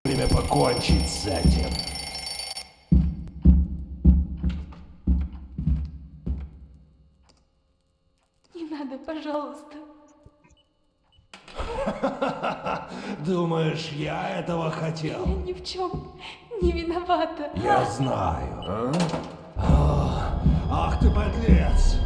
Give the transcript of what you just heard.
Время покончить с этим. Не надо, пожалуйста. Думаешь, я этого Я хотел? ни в чем не виновата. Я знаю. Ах ты подлец!